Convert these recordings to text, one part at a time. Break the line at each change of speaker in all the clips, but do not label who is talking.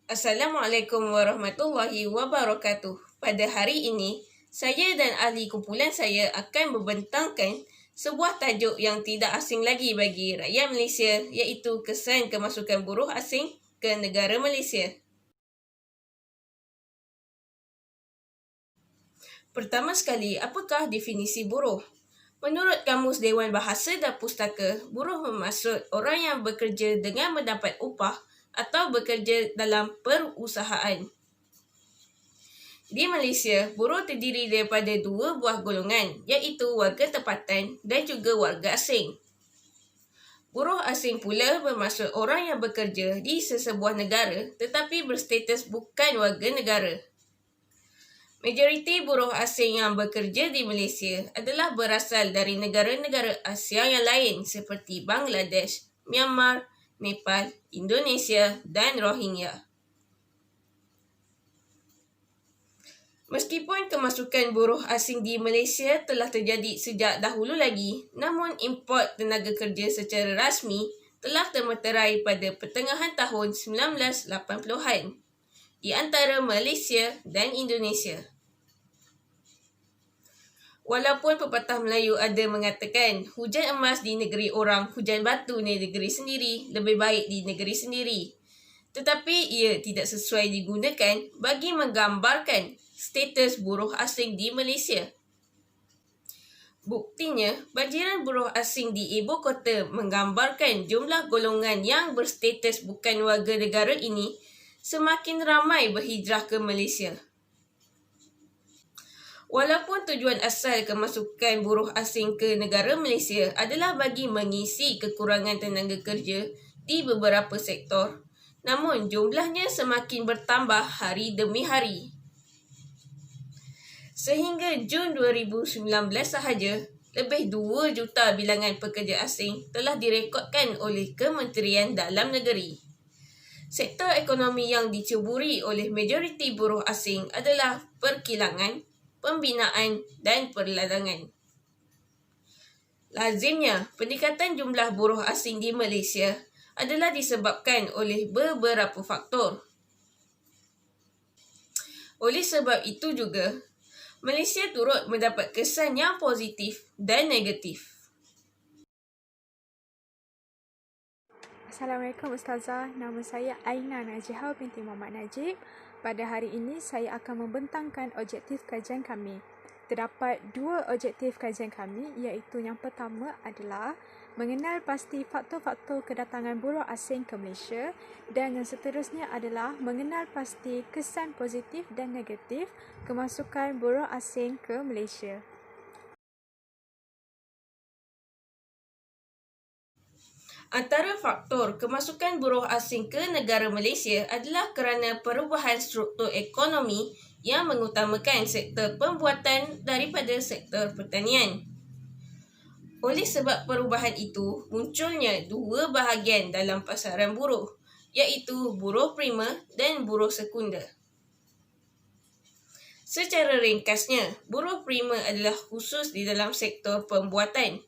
Assalamualaikum warahmatullahi wabarakatuh. Pada hari ini, saya dan ahli kumpulan saya akan membentangkan sebuah tajuk yang tidak asing lagi bagi rakyat Malaysia, iaitu kesan kemasukan buruh asing ke negara Malaysia. Pertama sekali, apakah definisi buruh? Menurut Kamus Dewan Bahasa dan Pustaka, buruh bermaksud orang yang bekerja dengan mendapat upah atau bekerja dalam perusahaan. Di Malaysia, buruh terdiri daripada dua buah golongan, iaitu warga tempatan dan juga warga asing. Buruh asing pula bermaksud orang yang bekerja di sesebuah negara tetapi berstatus bukan warga negara. Majoriti buruh asing yang bekerja di Malaysia adalah berasal dari negara-negara Asia yang lain seperti Bangladesh, Myanmar, Nepal, Indonesia dan Rohingya. Meskipun kemasukan buruh asing di Malaysia telah terjadi sejak dahulu lagi, namun import tenaga kerja secara rasmi telah termeterai pada pertengahan tahun 1980-an di antara Malaysia dan Indonesia. Walaupun pepatah Melayu ada mengatakan hujan emas di negeri orang, hujan batu di negeri sendiri lebih baik di negeri sendiri, tetapi ia tidak sesuai digunakan bagi menggambarkan status buruh asing di Malaysia. Buktinya, banjiran buruh asing di ibu kota menggambarkan jumlah golongan yang berstatus bukan warga negara ini semakin ramai berhijrah ke Malaysia. Walaupun tujuan asal kemasukan buruh asing ke negara Malaysia adalah bagi mengisi kekurangan tenaga kerja di beberapa sektor, namun jumlahnya semakin bertambah hari demi hari. Sehingga Jun 2019 sahaja, lebih 2 juta bilangan pekerja asing telah direkodkan oleh Kementerian Dalam Negeri. Sektor ekonomi yang diceburi oleh majoriti buruh asing adalah perkilangan, pembinaan dan perladangan. Lazimnya, peningkatan jumlah buruh asing di Malaysia adalah disebabkan oleh beberapa faktor. Oleh sebab itu juga, Malaysia turut mendapat kesan yang positif dan negatif.
Assalamualaikum Ustazah, nama saya Aina Najihah binti Muhammad Najib. Pada hari ini saya akan membentangkan objektif kajian kami. Terdapat 2 objektif kajian kami, iaitu yang pertama adalah mengenal pasti faktor-faktor kedatangan buruh asing ke Malaysia, dan yang seterusnya adalah mengenal pasti kesan positif dan negatif kemasukan buruh asing ke Malaysia.
Antara faktor kemasukan buruh asing ke negara Malaysia adalah kerana perubahan struktur ekonomi yang mengutamakan sektor pembuatan daripada sektor pertanian. Oleh sebab perubahan itu, munculnya 2 bahagian dalam pasaran buruh, iaitu buruh primer dan buruh sekunder. Secara ringkasnya, buruh primer adalah khusus di dalam sektor pembuatan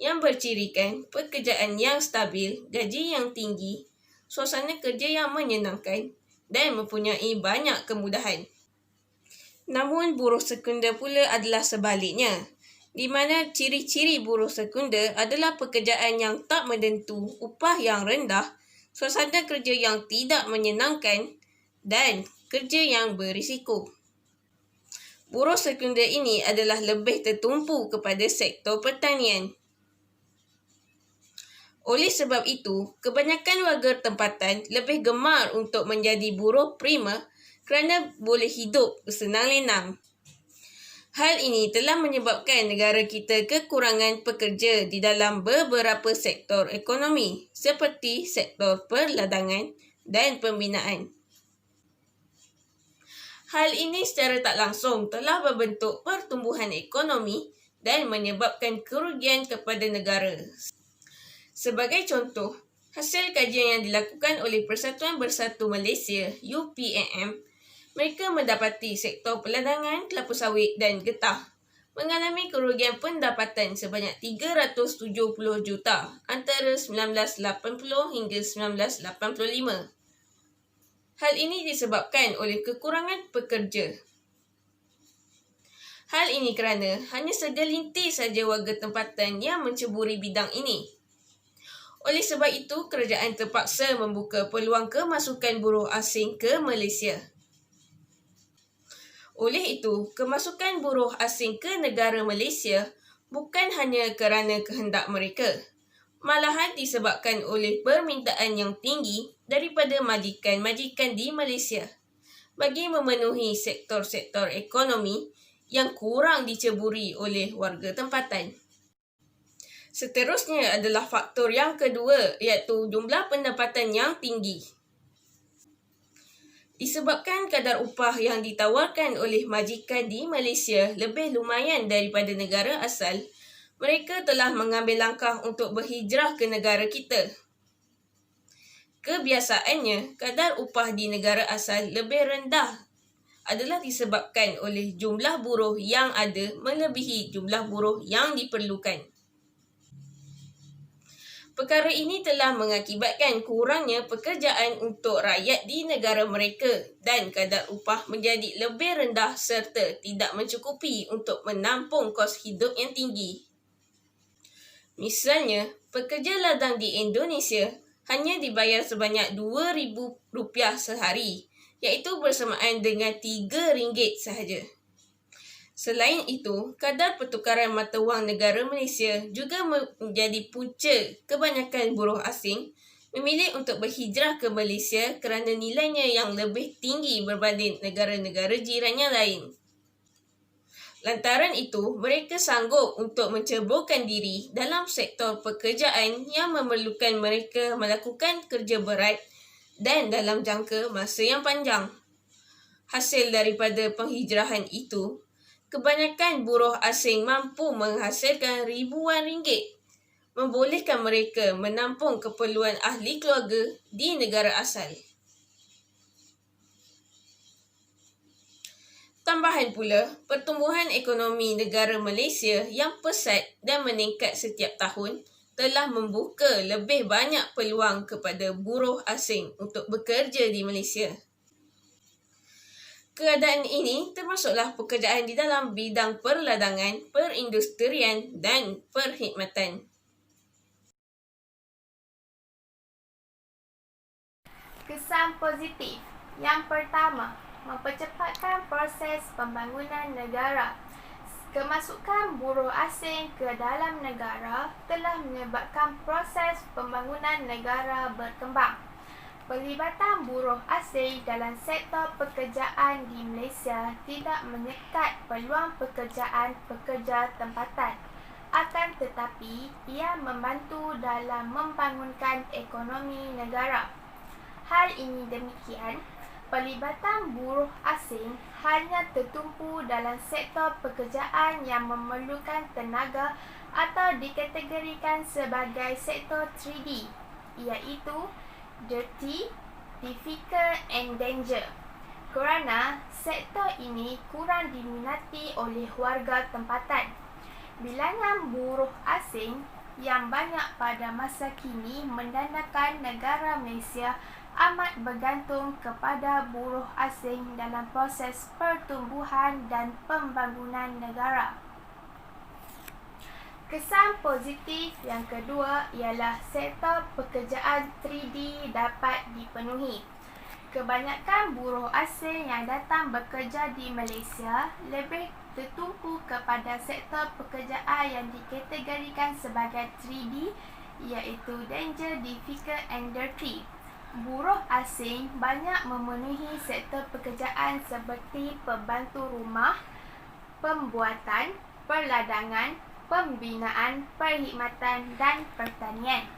yang bercirikan pekerjaan yang stabil, gaji yang tinggi, suasana kerja yang menyenangkan dan mempunyai banyak kemudahan. Namun buruh sekunder pula adalah sebaliknya, di mana ciri-ciri buruh sekunder adalah pekerjaan yang tak menentu, upah yang rendah, suasana kerja yang tidak menyenangkan dan kerja yang berisiko. Buruh sekunder ini adalah lebih tertumpu kepada sektor pertanian. Oleh sebab itu, kebanyakan warga tempatan lebih gemar untuk menjadi buruh primer kerana boleh hidup bersenang lenang. Hal ini telah menyebabkan negara kita kekurangan pekerja di dalam beberapa sektor ekonomi seperti sektor perladangan dan pembinaan. Hal ini secara tak langsung telah membentuk pertumbuhan ekonomi dan menyebabkan kerugian kepada negara. Sebagai contoh, hasil kajian yang dilakukan oleh Persatuan Bersatu Malaysia (UPAM), mereka mendapati sektor perladangan, kelapa sawit dan getah mengalami kerugian pendapatan sebanyak 370 juta antara 1980 hingga 1985. Hal ini disebabkan oleh kekurangan pekerja. Hal ini kerana hanya segelintir saja warga tempatan yang menceburi bidang ini. Oleh sebab itu, kerajaan terpaksa membuka peluang kemasukan buruh asing ke Malaysia. Oleh itu, kemasukan buruh asing ke negara Malaysia bukan hanya kerana kehendak mereka, malahan disebabkan oleh permintaan yang tinggi daripada majikan-majikan di Malaysia bagi memenuhi sektor-sektor ekonomi yang kurang diceburi oleh warga tempatan. Seterusnya adalah faktor yang kedua, iaitu jumlah pendapatan yang tinggi. Disebabkan kadar upah yang ditawarkan oleh majikan di Malaysia lebih lumayan daripada negara asal, mereka telah mengambil langkah untuk berhijrah ke negara kita. Kebiasaannya, kadar upah di negara asal lebih rendah adalah disebabkan oleh jumlah buruh yang ada melebihi jumlah buruh yang diperlukan. Perkara ini telah mengakibatkan kurangnya pekerjaan untuk rakyat di negara mereka dan kadar upah menjadi lebih rendah serta tidak mencukupi untuk menampung kos hidup yang tinggi. Misalnya, pekerja ladang di Indonesia hanya dibayar sebanyak RM2,000 sehari, iaitu bersamaan dengan RM3 sahaja. Selain itu, kadar pertukaran mata wang negara Malaysia juga menjadi punca kebanyakan buruh asing memilih untuk berhijrah ke Malaysia kerana nilainya yang lebih tinggi berbanding negara-negara jirannya lain. Lantaran itu, mereka sanggup untuk menceburkan diri dalam sektor pekerjaan yang memerlukan mereka melakukan kerja berat dan dalam jangka masa yang panjang. Hasil daripada penghijrahan itu, kebanyakan buruh asing mampu menghasilkan ribuan ringgit, membolehkan mereka menampung keperluan ahli keluarga di negara asal. Tambahan pula, pertumbuhan ekonomi negara Malaysia yang pesat dan meningkat setiap tahun telah membuka lebih banyak peluang kepada buruh asing untuk bekerja di Malaysia. Keadaan ini termasuklah pekerjaan di dalam bidang perladangan, perindustrian dan perkhidmatan.
Kesan positif. Yang pertama, mempercepatkan proses pembangunan negara. Kemasukan buruh asing ke dalam negara telah menyebabkan proses pembangunan negara berkembang. Pelibatan buruh asing dalam sektor pekerjaan di Malaysia tidak menyekat peluang pekerjaan pekerja tempatan. Akan tetapi, ia membantu dalam membangunkan ekonomi negara. Hal ini demikian, pelibatan buruh asing hanya tertumpu dalam sektor pekerjaan yang memerlukan tenaga atau dikategorikan sebagai sektor 3D, iaitu dirty, difficult and danger. Kerana sektor ini kurang diminati oleh warga tempatan. Bilangan buruh asing yang banyak pada masa kini menandakan negara Malaysia amat bergantung kepada buruh asing dalam proses pertumbuhan dan pembangunan negara. Kesan positif yang kedua ialah sektor pekerjaan 3D dapat dipenuhi. Kebanyakan buruh asing yang datang bekerja di Malaysia lebih tertumpu kepada sektor pekerjaan yang dikategorikan sebagai 3D, iaitu danger, difficult and dirty. Buruh asing banyak memenuhi sektor pekerjaan seperti pembantu rumah, pembuatan, perladangan, pembinaan, perkhidmatan dan pertanian.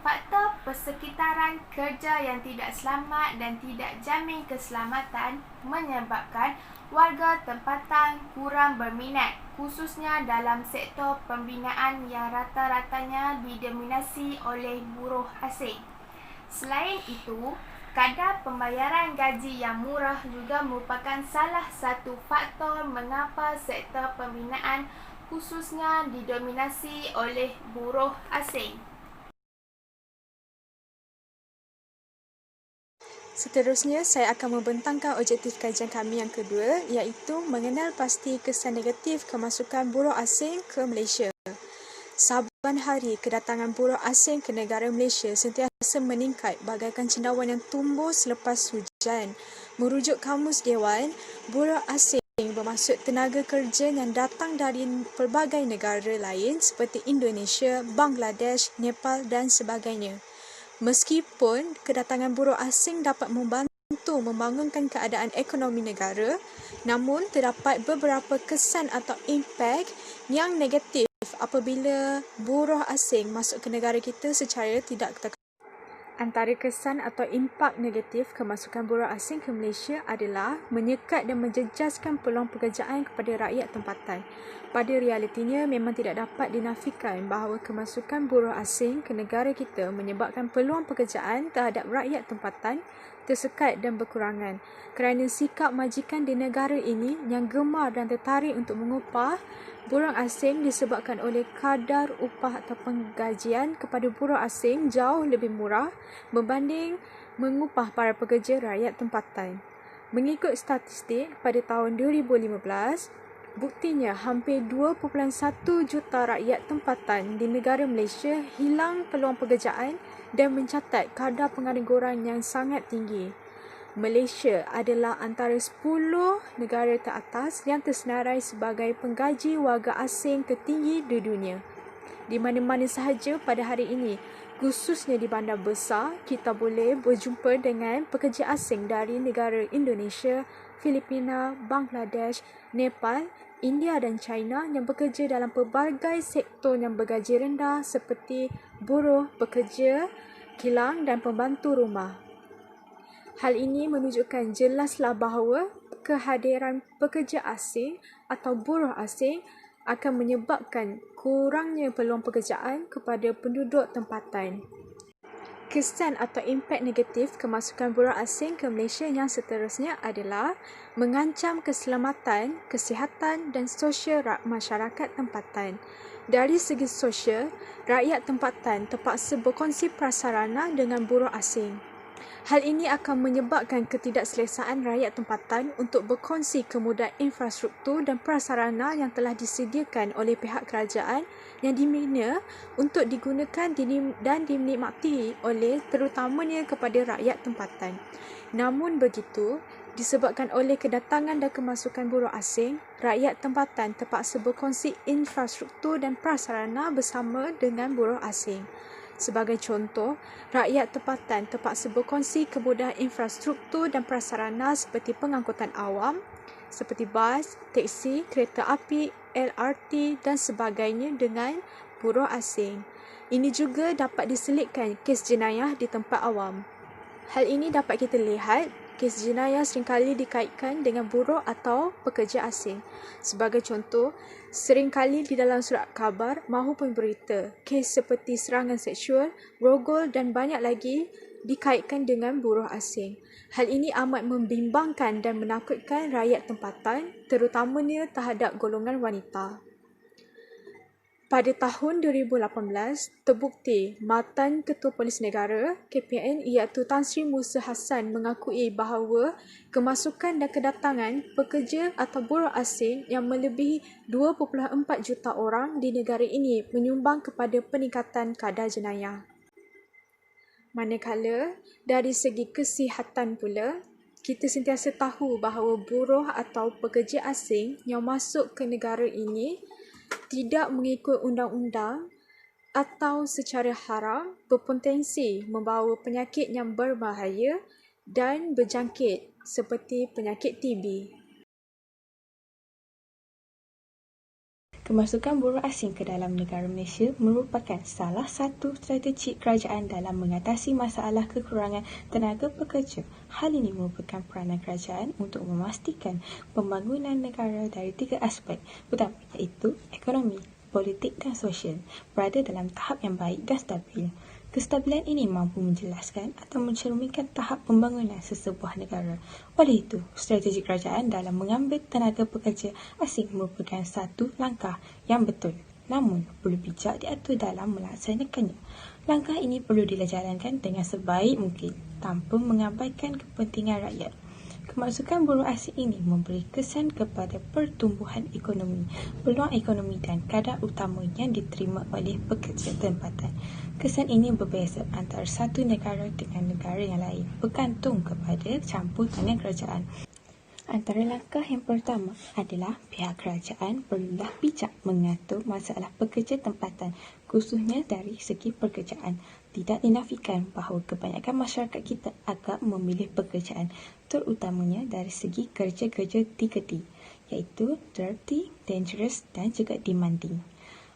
Faktor persekitaran kerja yang tidak selamat dan tidak jamin keselamatan menyebabkan warga tempatan kurang berminat, khususnya dalam sektor pembinaan yang rata-ratanya didominasi oleh buruh asing. Selain itu, kadar pembayaran gaji yang murah juga merupakan salah satu faktor mengapa sektor pembinaan khususnya didominasi oleh buruh asing.
Seterusnya, saya akan membentangkan objektif kajian kami yang kedua, iaitu mengenal pasti kesan negatif kemasukan buruh asing ke Malaysia. Saban hari, kedatangan buruh asing ke negara Malaysia sentiasa meningkat bagaikan cendawan yang tumbuh selepas hujan. Merujuk Kamus Dewan, buruh asing bermaksud tenaga kerja yang datang dari pelbagai negara lain seperti Indonesia, Bangladesh, Nepal dan sebagainya. Meskipun kedatangan buruh asing dapat membantu membangunkan keadaan ekonomi negara, namun terdapat beberapa kesan atau impak yang negatif apabila buruh asing masuk ke negara kita secara tidak terkait. Antara kesan atau impak negatif kemasukan buruh asing ke Malaysia adalah menyekat dan menjejaskan peluang pekerjaan kepada rakyat tempatan. Pada realitinya, memang tidak dapat dinafikan bahawa kemasukan buruh asing ke negara kita menyebabkan peluang pekerjaan terhadap rakyat tempatan tersekat dan berkurangan. Kerana sikap majikan di negara ini yang gemar dan tertarik untuk mengupah buruh asing disebabkan oleh kadar upah atau penggajian kepada buruh asing jauh lebih murah berbanding mengupah para pekerja rakyat tempatan. Mengikut statistik pada tahun 2015, buktinya hampir 2.1 juta rakyat tempatan di negara Malaysia hilang peluang pekerjaan dan mencatat kadar pengangguran yang sangat tinggi. Malaysia adalah antara 10 negara teratas yang tersenarai sebagai penggaji warga asing tertinggi di dunia. Di mana-mana sahaja pada hari ini, khususnya di bandar besar, kita boleh berjumpa dengan pekerja asing dari negara Indonesia, Filipina, Bangladesh, Nepal, India dan China yang bekerja dalam pelbagai sektor yang bergaji rendah seperti buruh, pekerja, kilang dan pembantu rumah. Hal ini menunjukkan jelaslah bahawa kehadiran pekerja asing atau buruh asing akan menyebabkan kurangnya peluang pekerjaan kepada penduduk tempatan. Kesan atau impak negatif kemasukan buruh asing ke Malaysia yang seterusnya adalah mengancam keselamatan, kesihatan dan sosial masyarakat tempatan. Dari segi sosial, rakyat tempatan terpaksa berkongsi prasarana dengan buruh asing. Hal ini akan menyebabkan ketidakselesaan rakyat tempatan untuk berkongsi kemudahan infrastruktur dan prasarana yang telah disediakan oleh pihak kerajaan yang dibina untuk digunakan dan dinikmati oleh terutamanya kepada rakyat tempatan. Namun begitu, disebabkan oleh kedatangan dan kemasukan buruh asing, rakyat tempatan terpaksa berkongsi infrastruktur dan prasarana bersama dengan buruh asing. Sebagai contoh, rakyat tempatan terpaksa berkongsi kemudahan infrastruktur dan prasarana seperti pengangkutan awam, seperti bas, teksi, kereta api, LRT dan sebagainya dengan buruh asing. Ini juga dapat diselitkan kes jenayah di tempat awam. Hal ini dapat kita lihat, kes jenayah seringkali dikaitkan dengan buruh atau pekerja asing. Sebagai contoh, seringkali di dalam surat khabar maupun berita, kes seperti serangan seksual, rogol dan banyak lagi dikaitkan dengan buruh asing. Hal ini amat membimbangkan dan menakutkan rakyat tempatan, terutamanya terhadap golongan wanita. Pada tahun 2018, terbukti Mantan Ketua Polis Negara KPN iaitu Tan Sri Musa Hassan mengakui bahawa kemasukan dan kedatangan pekerja atau buruh asing yang melebihi 2.4 juta orang di negara ini menyumbang kepada peningkatan kadar jenayah. Manakala, dari segi kesihatan pula, kita sentiasa tahu bahawa buruh atau pekerja asing yang masuk ke negara ini tidak mengikut undang-undang atau secara haram berpotensi membawa penyakit yang berbahaya dan berjangkit seperti penyakit TB.
Kemasukan buruh asing ke dalam negara Malaysia merupakan salah satu strategi kerajaan dalam mengatasi masalah kekurangan tenaga pekerja. Hal ini merupakan peranan kerajaan untuk memastikan pembangunan negara dari 3 aspek utama iaitu ekonomi, politik dan sosial berada dalam tahap yang baik dan stabil. Kestabilan ini mampu menjelaskan atau mencerminkan tahap pembangunan sesebuah negara. Oleh itu, strategi kerajaan dalam mengambil tenaga pekerja asing merupakan satu langkah yang betul, namun perlu bijak diatur dalam melaksanakannya. Langkah ini perlu dijalankan dengan sebaik mungkin tanpa mengabaikan kepentingan rakyat. Kemasukan buruh asing ini memberi kesan kepada pertumbuhan ekonomi, peluang ekonomi dan kadar utama yang diterima oleh pekerja tempatan. Kesan ini berbeza antara satu negara dengan negara yang lain, bergantung kepada campur tangan kerajaan. Antara langkah yang pertama adalah pihak kerajaan perlulah bijak mengatur masalah pekerja tempatan, khususnya dari segi pekerjaan. Tidak dinafikan bahawa kebanyakan masyarakat kita agak memilih pekerjaan, terutamanya dari segi kerja-kerja 3D, iaitu dirty, dangerous dan juga demanding.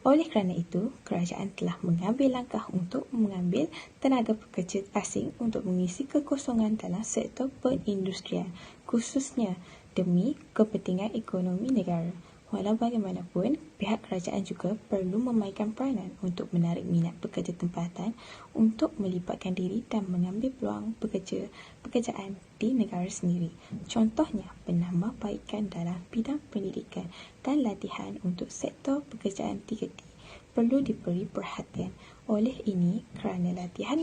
Oleh kerana itu, kerajaan telah mengambil langkah untuk mengambil tenaga pekerja asing untuk mengisi kekosongan dalam sektor perindustrian, khususnya demi kepentingan ekonomi negara. Walau bagaimanapun, pihak kerajaan juga perlu memainkan peranan untuk menarik minat pekerja tempatan untuk melibatkan diri dan mengambil peluang pekerjaan di negara sendiri. Contohnya, penambahbaikan dalam bidang pendidikan dan latihan untuk sektor pekerjaan 3D perlu diberi perhatian. Oleh ini, kerana latihan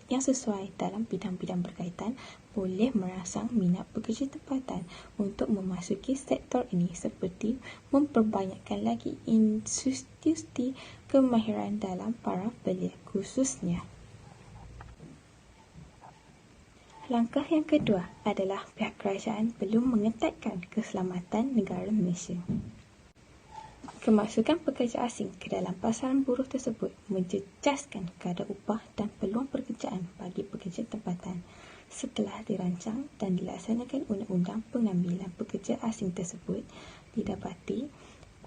yang sesuai dalam bidang-bidang berkaitan boleh merangsang minat pekerja tempatan untuk memasuki sektor ini, seperti memperbanyakkan lagi institusi kemahiran dalam para belia khususnya. Langkah yang kedua adalah pihak kerajaan perlu mengetatkan keselamatan negara Malaysia. Kemasukan pekerja asing ke dalam pasaran buruh tersebut menjejaskan kadar upah dan peluang pekerjaan bagi pekerja tempatan. Setelah dirancang dan dilaksanakan undang-undang pengambilan pekerja asing tersebut, didapati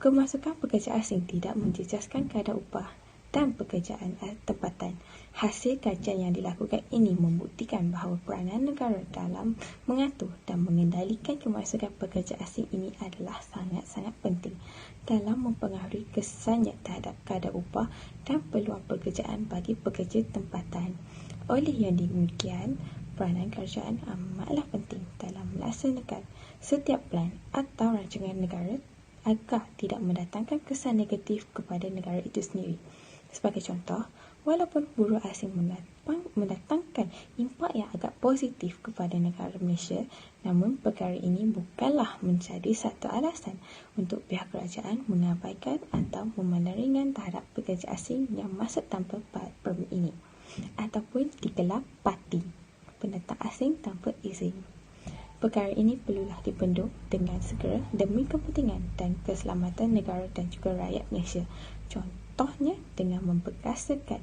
kemasukan pekerja asing tidak menjejaskan kadar upah dan pekerjaan tempatan. Hasil kajian yang dilakukan ini membuktikan bahawa peranan negara dalam mengatur dan mengendalikan kemasukan pekerja asing ini adalah sangat-sangat penting dalam mempengaruhi kesannya terhadap kadar upah dan peluang pekerjaan bagi pekerja tempatan. Oleh yang demikian, peranan kerajaan amatlah penting dalam melaksanakan setiap plan atau rancangan negara agar tidak mendatangkan kesan negatif kepada negara itu sendiri. Sebagai contoh, walaupun buruh asing mendatangkan impak yang agak positif kepada negara Malaysia, namun perkara ini bukanlah menjadi satu alasan untuk pihak kerajaan mengabaikan atau memandang ringan terhadap pekerja asing yang masuk tanpa permit ini, ataupun dikelar parti pendatang asing tanpa izin. Perkara ini perlulah dibendung dengan segera demi kepentingan dan keselamatan negara dan juga rakyat Malaysia. Contohnya dengan memberkasakan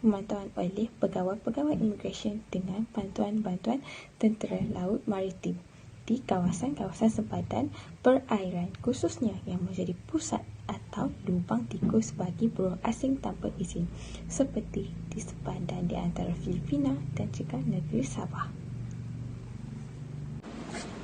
pemantauan oleh pegawai-pegawai imigresen dengan bantuan-bantuan tentera laut maritim di kawasan-kawasan sempadan perairan, khususnya yang menjadi pusat atau lubang tikus bagi buruh asing tanpa izin, seperti di sempadan di antara Filipina dan juga negeri Sabah.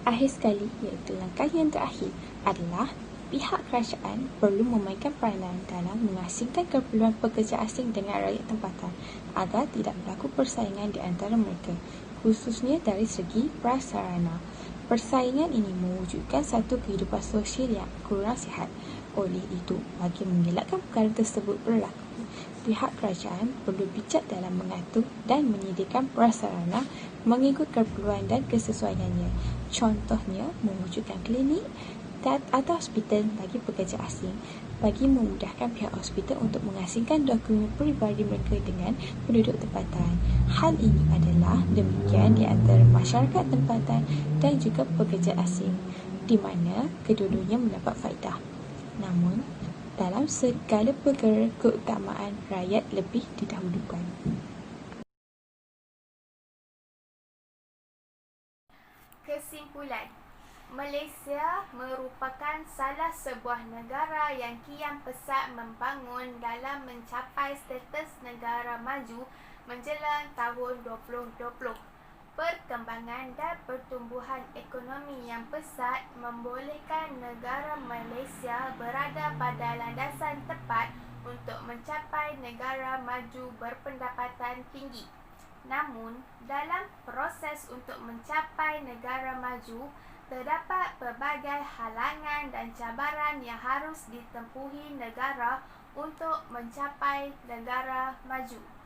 Akhir sekali, iaitu langkah yang terakhir adalah pihak kerajaan perlu memainkan peranan dalam mengasingkan keperluan pekerja asing dengan rakyat tempatan agar tidak berlaku persaingan di antara mereka, khususnya dari segi prasarana. Persaingan ini mewujudkan satu kehidupan sosial yang kurang sihat. Oleh itu, bagi mengelakkan perkara tersebut berlaku, pihak kerajaan perlu bijak dalam mengatur dan menyediakan prasarana mengikut keperluan dan kesesuaiannya. Contohnya, mewujudkan klinik atau hospital bagi pekerja asing, bagi memudahkan pihak hospital untuk mengasingkan dokumen peribadi mereka dengan penduduk tempatan. Hal ini adalah demikian di antara masyarakat tempatan dan juga pekerja asing, di mana kedua-duanya mendapat faedah. Namun, dalam segala perkara, keutamaan rakyat lebih didahulukan.
Kesimpulan, Malaysia merupakan salah sebuah negara yang kian pesat membangun dalam mencapai status negara maju menjelang tahun 2020. Perkembangan dan pertumbuhan ekonomi yang pesat membolehkan negara Malaysia berada pada landasan tepat untuk mencapai negara maju berpendapatan tinggi. Namun, dalam proses untuk mencapai negara maju, terdapat pelbagai halangan dan cabaran yang harus ditempuhi negara untuk mencapai negara maju.